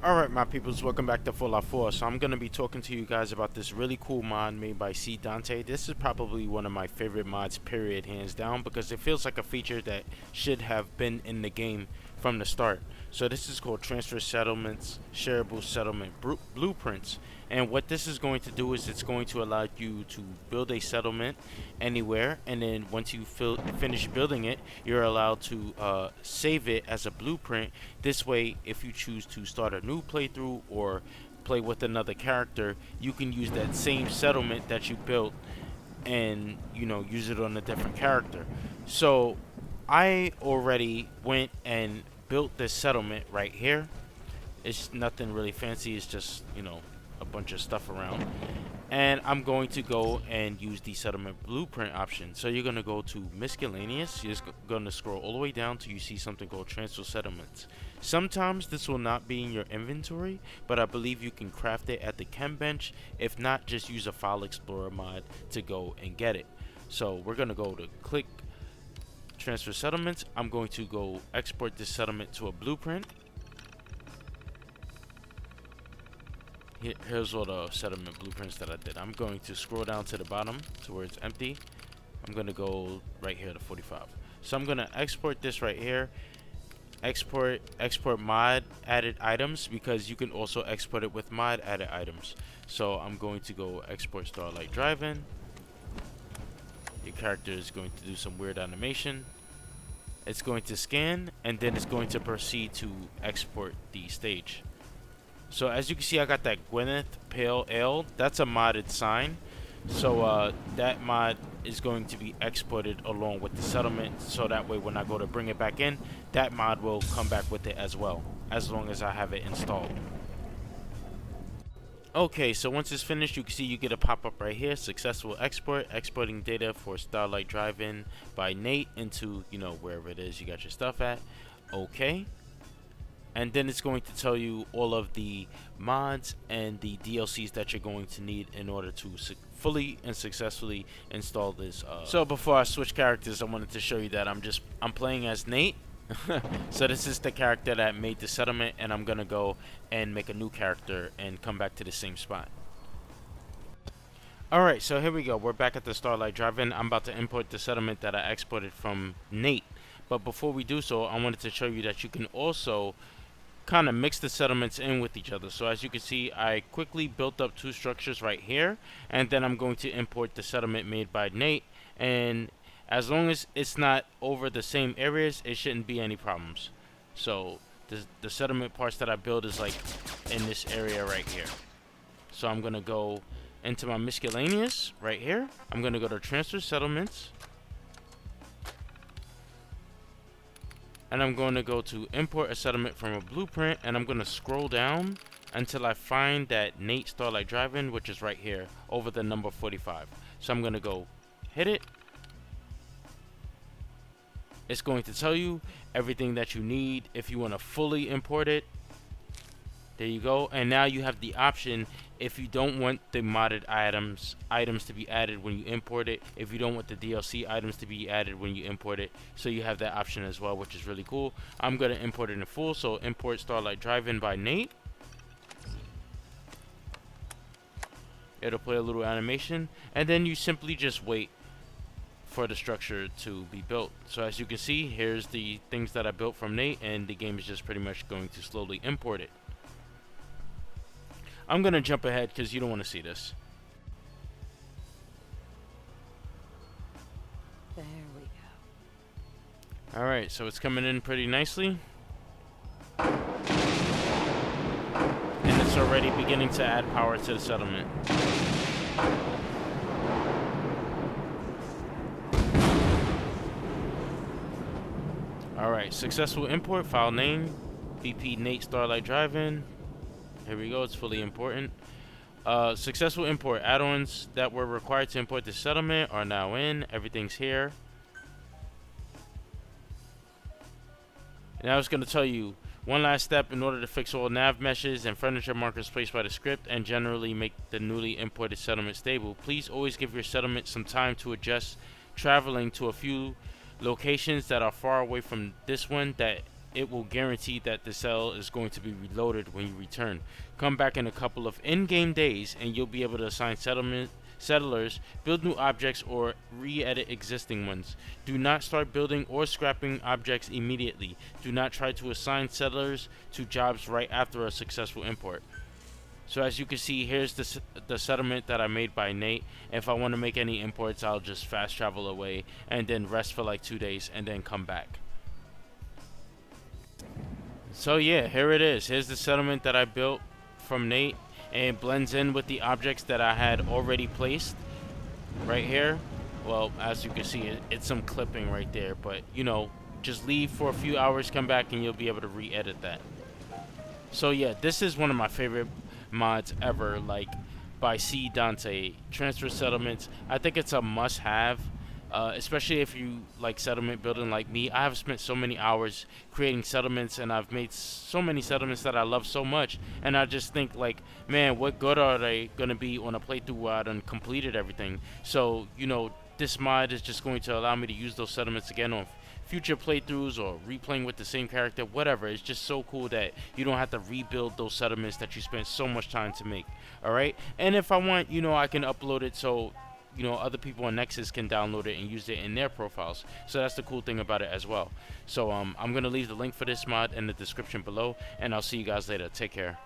Alright my peoples, welcome back to Fallout 4. So I'm going to be talking to you guys about this really cool mod made by C. Dante. This is probably one of my favorite mods, period, hands down, because it feels like a feature that should have been in the game from the start. So this is called Transfer Settlements, Shareable Settlement Blueprints. And what this is going to do is it's going to allow you to build a settlement anywhere, and then once you finish building it, you're allowed to save it as a blueprint. This way, if you choose to start a new playthrough or play with another character, you can use that same settlement that you built and use it on a different character. So I already went and built this settlement right here. It's nothing really fancy, it's just a bunch of stuff around, and I'm going to go and use the settlement blueprint option. So you're going to go to miscellaneous, you're just going to scroll all the way down till you see something called transfer settlements. Sometimes this will not be in your inventory, but I believe you can craft it at the chem bench. If not, just use a file explorer mod to go and get it. So we're going to go to click transfer settlements. I'm going to go export this settlement to a blueprint. Here's all the settlement blueprints that I did. I'm going to scroll down to the bottom to where it's empty. I'm going to go right here to 45. So I'm going to export this right here. Export mod added items, because you can also export it with mod added items. So I'm going to go export Starlight Drive-In. Your character is going to do some weird animation. It's going to scan, and then it's going to proceed to export the stage. So as you can see, I got that Gwyneth Pale Ale. That's a modded sign. So that mod is going to be exported along with the settlement. So that way when I go to bring it back in, that mod will come back with it as well, as long as I have it installed. Okay, so once it's finished, you can see you get a pop-up right here. Successful export, exporting data for Starlight Drive-In by Nate into, wherever it is you got your stuff at. Okay. And then it's going to tell you all of the mods and the DLCs that you're going to need in order to fully and successfully install this. So before I switch characters, I wanted to show you that I'm playing as Nate. So this is the character that made the settlement, and I'm gonna go and make a new character and come back to the same spot. Alright, so here we go. We're back at the Starlight Drive-In. I'm about to import the settlement that I exported from Nate. But before we do so, I wanted to show you that you can also kind of mix the settlements in with each other. So as you can see, I quickly built up two structures right here, and then I'm going to import the settlement made by Nate, and as long as it's not over the same areas, it shouldn't be any problems. So the settlement parts that I build is like in this area right here. So I'm gonna go into my miscellaneous right here. I'm gonna go to transfer settlements, and I'm going to go to import a settlement from a blueprint, and I'm going to scroll down until I find that Nate Starlight Drive-In, which is right here over the number 45. So I'm going to go hit it. It's going to tell you everything that you need if you want to fully import it. There you go. And now you have the option, if you don't want the modded items to be added when you import it, if you don't want the DLC items to be added when you import it, so you have that option as well, which is really cool. I'm going to import it in full, so import Starlight Drive-In by Nate. It'll play a little animation, and then you simply just wait for the structure to be built. So as you can see, here's the things that I built from Nate, and the game is just pretty much going to slowly import it. I'm going to jump ahead because you don't want to see this. There we go. Alright, so it's coming in pretty nicely. And it's already beginning to add power to the settlement. Alright, successful import, file name, VP Nate Starlight Drive-In. Here we go, it's fully important. Successful import. Add-ons that were required to import the settlement are now in. Everything's here. Now it's going to tell you one last step in order to fix all nav meshes and furniture markers placed by the script and generally make the newly imported settlement stable. Please always give your settlement some time to adjust. Traveling to a few locations that are far away from this one that it will guarantee that the cell is going to be reloaded when you return. Come back in a couple of in-game days and you'll be able to assign settlers, build new objects, or re-edit existing ones. Do not start building or scrapping objects immediately. Do not try to assign settlers to jobs right after a successful import. So as you can see, here's the settlement that I made by Nate. If I want to make any imports, I'll just fast travel away and then rest for like 2 days and then come back. So yeah, here it is. Here's the settlement that I built from Nate, and it blends in with the objects that I had already placed right here. Well, as you can see, it's some clipping right there, but you know, just leave for a few hours, come back, and you'll be able to re-edit that. So yeah, this is one of my favorite mods ever, like by C Dante. Transfer settlements, I think it's a must-have. Especially if you like settlement building like me. I have spent so many hours creating settlements, and I've made so many settlements that I love so much, and I just think like, man, what good are they gonna be on a playthrough where I done completed everything? So you know, this mod is just going to allow me to use those settlements again on future playthroughs or replaying with the same character, whatever. It's just so cool that you don't have to rebuild those settlements that you spent so much time to make. Alright, and if I want, you know, I can upload it so you know other people on Nexus can download it and use it in their profiles. So that's the cool thing about it as well. So I'm gonna leave the link for this mod in the description below, and I'll see you guys later. Take care.